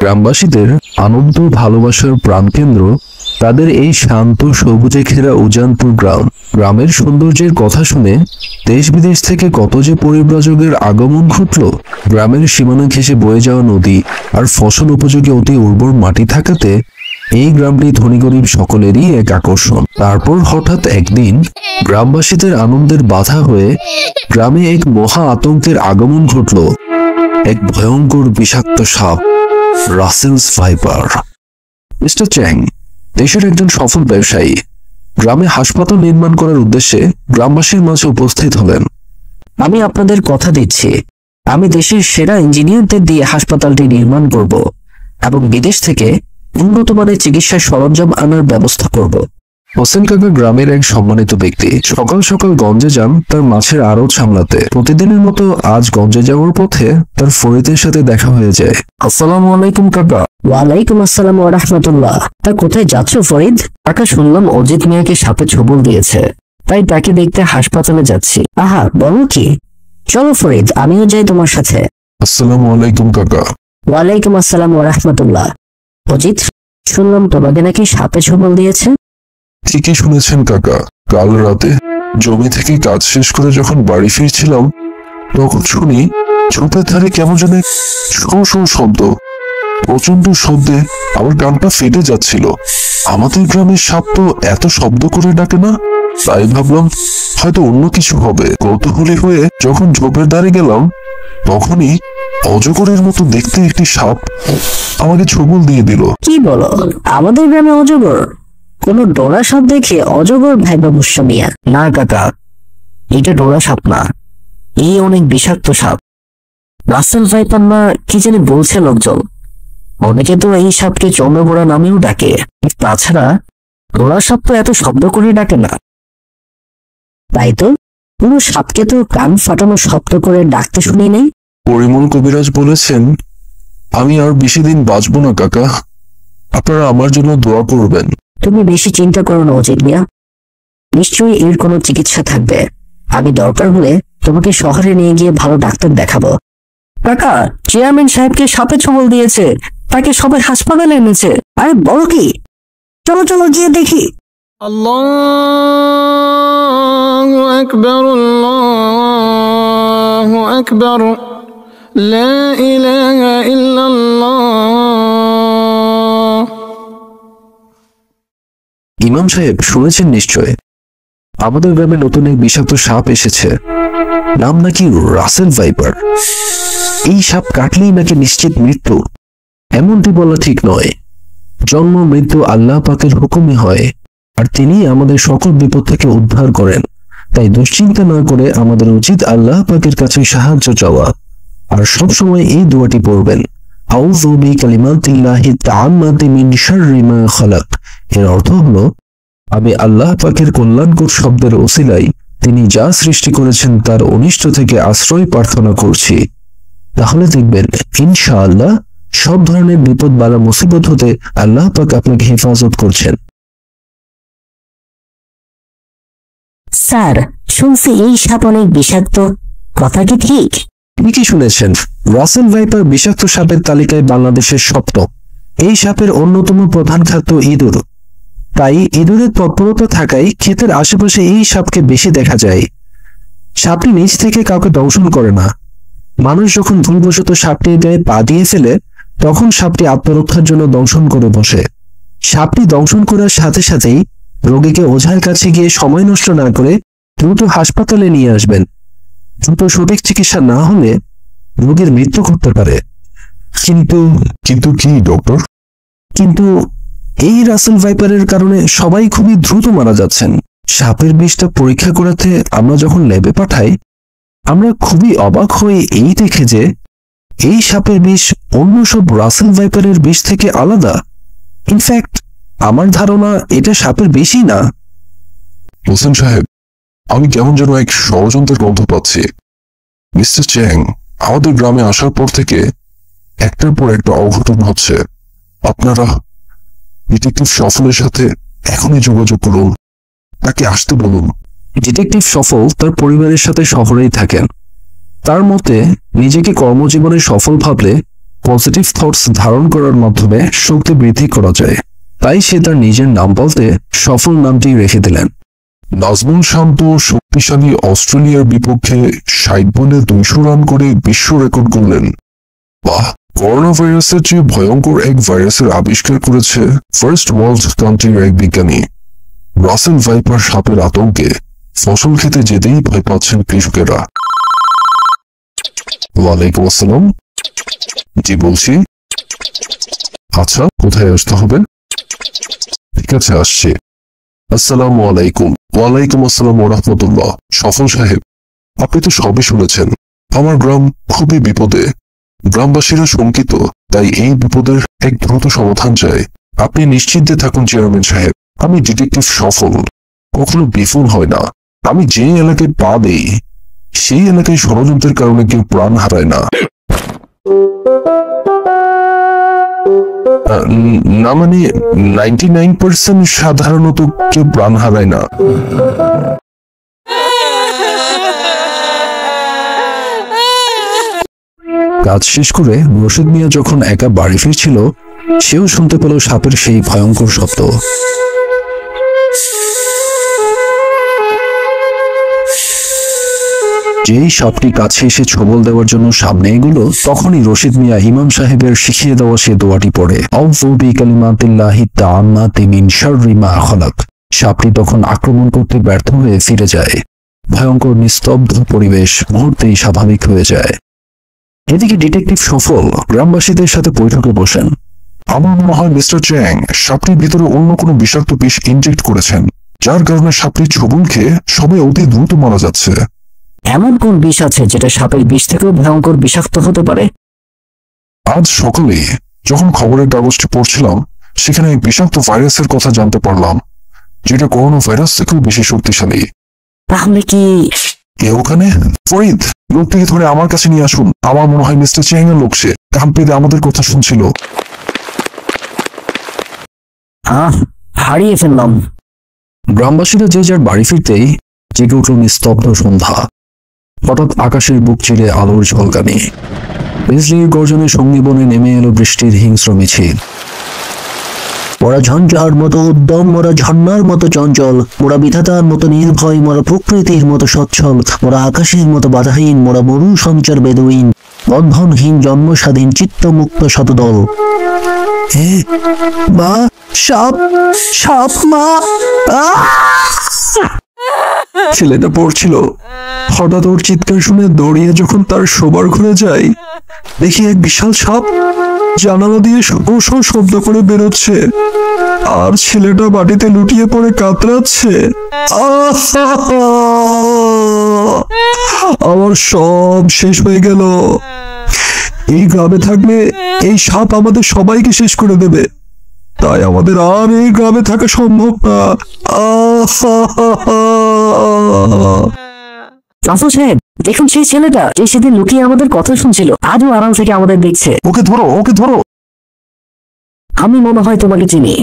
গ্রামবাসীদের আনন্দ ভালোবাসার প্রাণকেন্দ্র তাদের এই শান্ত সবুজে ঘেরা উজানপুর গ্রাম। গ্রামের সৌন্দর্যের কথা শুনে দেশ বিদেশ থেকে কত যে পরিব্রাজকের আগমন ঘটল। গ্রামের সীমানা ঘেঁষে বয়ে যাওয়া নদী আর ফসল উপযোগী অতি উর্বর মাটি থাকাতে এই গ্রামটি ধনী গরিব সকলেরই এক আকর্ষণ। তারপর হঠাৎ একদিন গ্রামবাসীদের আনন্দের বাধা হয়ে গ্রামে এক মহা আতঙ্কের আগমন ঘটল। এক ভয়ঙ্কর বিষাক্ত সাপ, রাসেলস ভাইপার। মিস্টার চ্যাং দেশের একজন সফল ব্যবসায়ী গ্রামে হাসপাতাল নির্মাণ করার উদ্দেশ্যে গ্রামবাসীর মাঝে উপস্থিত হলেন। আমি আপনাদের কথা দিচ্ছি, আমি দেশের সেরা ইঞ্জিনিয়ারদের দিয়ে হাসপাতালটি নির্মাণ করব এবং বিদেশ থেকে উন্নত মানের চিকিৎসার সরঞ্জাম আনার ব্যবস্থা করব। হোসেন কাকা গ্রামের এক সম্মানিত ব্যক্তি। সকাল সকাল গঞ্জে যান তার মাছের আড়ত সামলাতে। প্রতিদিনের মতো আজ গঞ্জে যাওয়ার পথে তার ফরিদের সাথে দেখা হয়ে যায়। আসসালামু আলাইকুম কাকা। ওয়ালাইকুম আসসালাম ওয়া রাহমাতুল্লাহ। তা কোথায় যাচ্ছ ফরিদ? কাকা শুনলাম অজিত মিয়াকে সাপে ছোবল দিয়েছে, তাই তাকে দেখতে হাসপাতালে যাচ্ছি। আহা, বলো কি? চলো ফরিদ, আমিও যাই তোমার সাথে। আসসালামু আলাইকুম কাকা। ওয়ালাইকুম আসসালাম ওয়া রাহমাতুল্লাহ। অজিত, শুনলাম তোমাকে নাকি সাপে ছোবল দিয়েছে? ঠিকই শুনেছেন কাকা। কাল রাতে জমি থেকে কাজ শেষ করে যখন বাড়ি ফিরছিলাম তখন শুনি ঝোপের ধারে কেমন যেন শো শো শব্দ। প্রচন্ড শব্দে আমার কানটা ফেটে যাচ্ছিল। আমাদের গ্রামের সাপ তো এত শব্দ করে ডাকে না, তাই ভাবলাম হয়তো অন্য কিছু হবে। কৌতূহলী হয়ে যখন ঝোপের ধারে গেলাম তখনই অজগরের মতো দেখতে একটি সাপ আমাকে ছোবল দিয়ে দিল। কি বলো, আমাদের গ্রামে অজগর? কোন ডোরা সাপ দেখে অজগর ভাইবা বুঝছো মিয়া? না কাকা, এটা ডোরা সাপ না, এই অনেক বিষাক্ত সাপ। রাসেল ভাইপার না কি জানি বলছে লোকজন। অনেকে তো এই সাপকে চন্দ্রবোড়া নামেও ডাকে। তাছাড়া ডোরা সাপ তো এত শব্দ করে ডাকে না। তাই তো, কোনো সাপকে তো কান ফাটানো শব্দ করে ডাকতে শুনি নেই। পরিমল কবিরাজ বলেছেন আমি আর বেশি দিন বাঁচবো না কাকা, আপনারা আমার জন্য দোয়া করবেন। তুমি বেশি চিন্তা করো না অজিত মিয়া, নিশ্চয়ই এর কোনো চিকিৎসা থাকবে। আমি দরকার হলে তোমাকে শহরে নিয়ে গিয়ে ভালো ডাক্তার দেখাবো। কাকা, চেয়ারম্যান সাহেবকে সাপে ছোবল দিয়েছে, তাকে সবাই হাসপাতালে এনেছে। আরে বলো কি? চলো চলো গিয়ে দেখি। আল্লাহু আকবার, আল্লাহু আকবার, লা ইলাহা ইল্লাল্লাহ। ইমাম সাহেব শুনেছেন নিশ্চয় আমাদের গ্রামে নতুন এক বিষাক্ত সাপ এসেছে, নাম নাকি রাসেল ভাইপার। এই সাপ কাটলেই নাকি নিশ্চিত মৃত্যু। এমনটি বলা ঠিক নয়। জন্ম মৃত্যু আল্লাহ পাকের হুকুমে হয়, আর তিনি আমাদের সকল বিপদ থেকে উদ্ধার করেন। তাই দুশ্চিন্তা না করে আমাদের উচিত আল্লাহ পাকের কাছে সাহায্য চাওয়া, আর সবসময় এই দোয়াটি পড়বেন, আউযু বিকালিমাতিল্লাহি তাআম্মাতি মিন শাররি মা খালাক। এর অর্থ হলো আমি আল্লাহ পাকের কল্যাণকর শব্দের ওসিলায় তিনি যা সৃষ্টি করেছেন তার অনিষ্ট থেকে আশ্রয় প্রার্থনা করছি। তাহলে দেখবেন ইনশাআল্লাহ সব ধরনের বিপদ বালা মুসিবত হতে আল্লাহ পাক আপনাকে হেফাজত করছেন। স্যার, শুনছি এই সাপ অনেক বিষাক্ত, কথা কি ঠিক? ঠিকই শুনেছেন। রাসেল ভাইপার বিষাক্ত সাপের তালিকায় বাংলাদেশের সপ্তম। এই সাপের অন্যতম প্রধান খাদ্য ইঁদুর, তাই ইঁদুরের তৎপরতা থাকায় ক্ষেতের আশেপাশে এই সাপকে বেশি দেখা যায়। সাপটি নিচ থেকে কাউকে দংশন করে না। মানুষ যখন ভুলবশত সাপটির গায়ে পা দিয়ে ফেলে তখন সাপটি আত্মরক্ষার জন্য দংশন করে বসে। সাপটি দংশন করার সাথে সাথেই রোগীকে ওঝার কাছে গিয়ে সময় নষ্ট না করে দ্রুত হাসপাতালে নিয়ে আসবেন। দ্রুত সঠিক চিকিৎসা না হলে রোগীর মৃত্যু ঘটতে পারে। কিন্তু কিন্তু কি ডক্টর? কিন্তু এই রাসেল ভাইপারের কারণে সবাই খুবই দ্রুত মারা যাচ্ছেন। সাপের বিষটা পরীক্ষা করাতে আমরা যখন ল্যাবে পাঠাই আমরা খুবই অবাক হয়ে এই দেখে যে এই সাপের বিষ অন্য সব রাসেল ভাইপারের বিষ থেকে আলাদা। ইনফ্যাক্ট আমার ধারণা এটা সাপের বিষই না। হোসেন সাহেব, আমি কেমন যেন এক ষড়যন্ত্রের গন্ধ পাচ্ছি। মিস্টার চ্যাং আমাদের গ্রামে আসার পর থেকে একটার পর একটা অঘটন হচ্ছে। আপনারা ডিটেকটিভ সফলের সাথে এখনই যোগাযোগ করুন, তাকে আসতে বলুন। ডিটেকটিভ সফল তার পরিবারের সাথে শহরেই থাকেন। তার মতে নিজেকে কর্মজীবনে সফল ভাবলে পজিটিভ থটস ধারণ করার মাধ্যমে শক্তি বৃদ্ধি করা যায়। তাই সে তার নিজের নাম বলতে সফল নামটি রেখে দিলেন। নাজমুল শান্ত শক্তিশালী অস্ট্রেলিয়ার বিপক্ষে 60 বলে 200 রান করে বিশ্ব রেকর্ড করলেন। বাহ! করোনা ভাইরাসের চেয়ে ভয়ঙ্কর এক ভাইরাসের আবিষ্কার করেছে ফার্স্ট ওয়ার্ল্ড কান্ট্রির এক বিজ্ঞানী। রাসেল ভাইপার সাপের আতঙ্কে ফসল খেতে যেতেই ভয় পাচ্ছেন কৃষকেরা। ওয়ালাইকুম আসসালাম। জি বলছি। আচ্ছা, কোথায় আসতে হবে? ঠিক আছে, আসছি। আসসালামু আলাইকুম। ওয়ালাইকুম আসসালাম ওয়া রাহমাতুল্লাহ। সফল সাহেব, আপনি তো সবই শুনেছেন। আমার গ্রাম খুবই বিপদে। গ্রামবাসীরা শঙ্কিত, তাই এই বিপদের এক দ্রুত সমাধান চাই। আপনি নিশ্চিন্তে থাকুন চেয়ারম্যান সাহেব, আমি ডিটেকটিভ সফল, কখনো বিফল হয় না। আমি যে এলাকায় পা দেই সেই এলাকায় ষড়যন্ত্রের কারণে কেউ প্রাণ হারায় না। না মানে 99% সাধারণত কেউ প্রাণ হারায় না। কাজ শেষ করে রশিদ মিয়া যখন একা বাড়ি ফিরছিল, সেও শুনতে পেল সাপের সেই ভয়ঙ্কর শব্দ। যেই সাপটি কাছে এসে ছবল দেওয়ার জন্য সামনে এগুলো, তখনই রশিদ মিয়া ইমাম সাহেবের শিখিয়ে দেওয়া সে দোয়াটি পড়ে, আউযু বিকালিমাতিল্লাহি তাআম্মাতি মিন শাররি মা খালাক। সাপটি তখন আক্রমণ করতে ব্যর্থ হয়ে ফিরে যায়। ভয়ঙ্কর নিস্তব্ধ পরিবেশ মুহূর্তেই স্বাভাবিক হয়ে যায়। এদিকে ডিটেকটিভ সফল গ্রামবাসীদের সাথে বৈঠকে বসেন। আমার মনে হয় মিস্টার চ্যাং সাপটির ভিতরে অন্য কোনো বিষাক্ত বিষ ইনজেক্ট করেছেন, যার কারণে সাপটির ছবল খেয়ে সবাই অতি দ্রুত মারা যাচ্ছে। এমন কোন বিষ আছে যেটা সাপের বিষ থেকেও ভয়ঙ্কর বিষাক্ত হতে পারে? আজ সকালে যখন খবরের কাগজটি পড়ছিলাম, সেখানে এক বিষাক্ত ভাইরাসের কথা জানতে পারলাম, যেটা করোনা ভাইরাস থেকেও বেশি শক্তিশালী। তাহলে কি কে ওখানে? ফরিদ, লোকটিকে ধরে আমার কাছে নিয়ে আসুন। আমার মনে হয় মিস্টার চ্যাং এর লোক, সে কান পেতে আমাদের কথা শুনছিল। হারিয়ে ফেললাম। গ্রামবাসীরা যে যার বাড়ি ফিরতেই জেগে উঠল নিস্তব্ধ সন্ধ্যা। হঠাৎ আকাশের বুক চিরে আলোর ঝলকানি, বিজলির গর্জনে সঙ্গী বনে নেমে এলো বৃষ্টির হিংস্র মিছিল। মোরা ঝঞ্ঝার মতো উদ্যম, মোরা ঝর্ণার মতো চঞ্চল, মোরা বিধাতার মতো নির্ভয়, মোরা প্রকৃতির মতো সচ্ছল, মোরা আকাশের মতো বাধাহীন, মোরা মরু সঞ্চার বেদুইন, বন্ধনহীন জন্ম স্বাধীন চিত্তমুক্ত শতদল। মা, সাপ, সাপ মা! ছেলেটা পড়ছিল। হঠাৎ ওর চিৎকার শুনে দৌড়িয়ে যখন তার শোবার ঘরে যায়, দেখি এক বিশাল সাপ জানালা দিয়ে শো শব্দ করে বেরোচ্ছে, আর ছেলেটা মাটিতে লুটিয়ে পড়ে কাতরাচ্ছে। আমার সব শেষ হয়ে গেল। এই গ্রামে থাকলে এই সাপ আমাদের সবাইকে শেষ করে দেবে, তাই আমাদের আর এই গ্রামে থাকা সম্ভব না। রাসেল সাহেব, দেখুন সেই ছেলেটা যে সেদিন লুকিয়ে আমাদের কথা শুনছিল, আজও আরাম থেকে আমাদের দেখছে। ওকে ধরো, ওকে ধরো। আমি মনে হয় তোমাকে চিনি।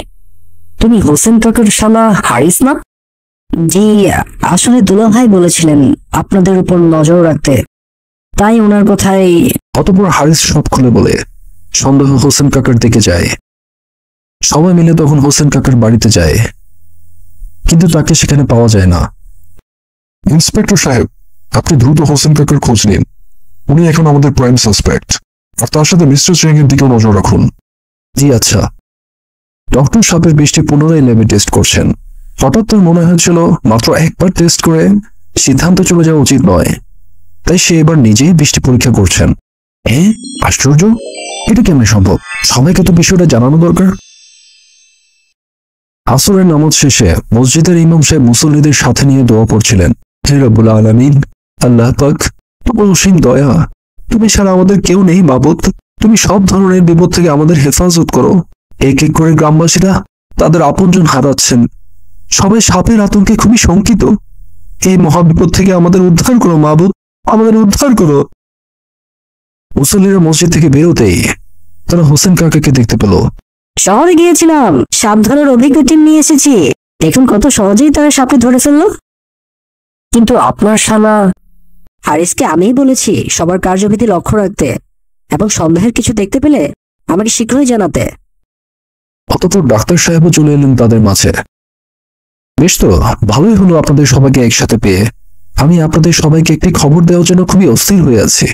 তুমি হোসেন কাকার শালা হারিস না? জি, আসলে দুলা ভাই বলেছিলেন আপনাদের উপর নজর রাখতে, তাই ওনার কথাই। অতঃপর হারিস সব খুলে বলে। সন্দেহ হোসেন কাকার দিকে যায়। সবাই মিলে তখন হোসেন কাকার বাড়িতে যায়, কিন্তু তাকে সেখানে পাওয়া যায় না। ইন্সপেক্টর সাহেব, আপনি দ্রুত হোসেন কাকার খোঁজ নিন। উনি এখন আমাদের প্রাইম সাসপেক্ট, আর তার সাথে মিস্টার চ্যাং এর দিকেও নজর রাখুন। জি আচ্ছা। ডক্টর সাপের বৃষ্টি পুনরায় ল্যাবে টেস্ট করছেন। হঠাৎ তার মনে হয়েছিল মাত্র একবার টেস্ট করে সিদ্ধান্তে চলে যাওয়া উচিত নয়, তাই সে এবার নিজেই বৃষ্টি পরীক্ষা করছেন। আশ্চর্য, এটা কেমন সম্ভব? সবাইকে তো বিষয়টা জানানো দরকার। আসরের নামাজ শেষে মসজিদের ইমাম সাহেব মুসল্লিদের সাথে নিয়ে দোয়া পড়ছিলেন। হে রব্বুল আলামিন, আল্লাহ পাক, তোমার অসীম দয়া, তুমি ছাড়া আমাদের কেউ নেই মাবুদ। তুমি সব ধরনের বিপদ থেকে আমাদের হেফাজত করো। এক এক করে গ্রামবাসীরা তাদের আপনজন হারাচ্ছেন। সবাই সাপের আতঙ্কে খুবই শঙ্কিত। এই মহাবিপদ থেকে আমাদের উদ্ধার করো মাবুদ, আমাদের উদ্ধার করো। মুসল্লিরা মসজিদ থেকে বেরোতেই তারা হোসেন কাকাকে দেখতে পেল। শহরে গিয়েছিলাম, সাপ ধরার অভিজ্ঞ টিম নিয়ে এসেছি। দেখুন কত সহজেই তারা সাপে ধরে ফেললো। কিন্তু আপনার শালা হারিসকে আমিই বলেছি সবার কার্যবিধি লক্ষ্য রাখতে। এবং সন্দেহের কিছু দেখতে পেলে আমাকে শীঘ্রই জানাতে। অতঃপর ডাক্তার সাহেবও চলে এলেন তাদের মাঝে। বেশ, তো ভালোই হলো আপনাদের সবাইকে একসাথে পেয়ে। আমি আপনাদের সবাইকে একটি খবর দেওয়ার জন্য খুবই অস্থির হয়ে আছি।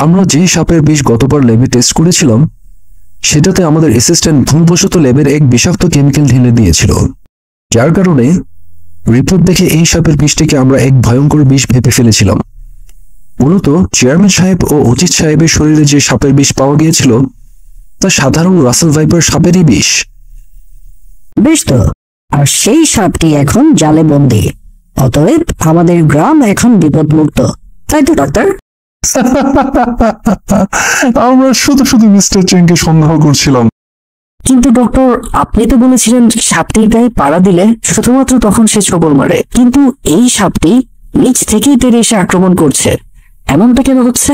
আমরা যে সাপের বিষ গতবার ল্যাবে টেস্ট করেছিলাম সেটাতে আমাদের অ্যাসিস্ট্যান্ট ভুলবশত ল্যাবের এক বিষাক্ত কেমিক্যাল ঢেলে দিয়েছিল, যার কারণে রিপোর্ট দেখে এই সাপের বিষটিকে আমরা এক ভয়ঙ্কর বিষ ভেবে ফেলেছিলাম। মূলত চেয়ারম্যান সাহেব ও অজিত সাহেবের শরীরে যে সাপের বিষ পাওয়া গিয়েছিল তা সাধারণ রাসেল ভাইপার সাপেরই বিষ। বেশ, তো আর সেই সাপটি এখন জালে বন্দী। অতএব আমাদের গ্রাম এখন বিপদমুক্ত, তাই তো ডাক্তার? আমরা শুধু শুধু মিস্টার চেংকে সন্দেহ করছিলাম। কিন্তু ডক্টর, আপনি তো বলেছিলেন সাপটির গায়ে পাড়া দিলে শুধুমাত্র তখন সে ছোবল মারে, কিন্তু এই সাপটি নিচ থেকেই তেড়ে এসে আক্রমণ করছে, এমনটা কেন হচ্ছে?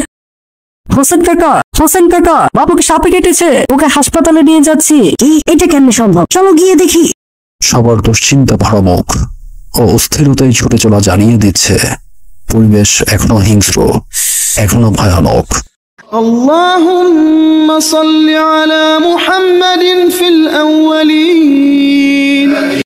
হোসেন কাকা, বাবুকে সাপে কেটেছে, ওকে হাসপাতালে নিয়ে যাচ্ছি। এটা কেমনে সম্ভব? চলো গিয়ে দেখি। সবার দুশ্চিন্তা ভরমুখ ও অস্থিরতায় ছুটে চলা জানিয়ে দিচ্ছে পরিবেশ এখনো হিংস্র, এখনো ভয়ানক। اللهم صل على محمد في الأولين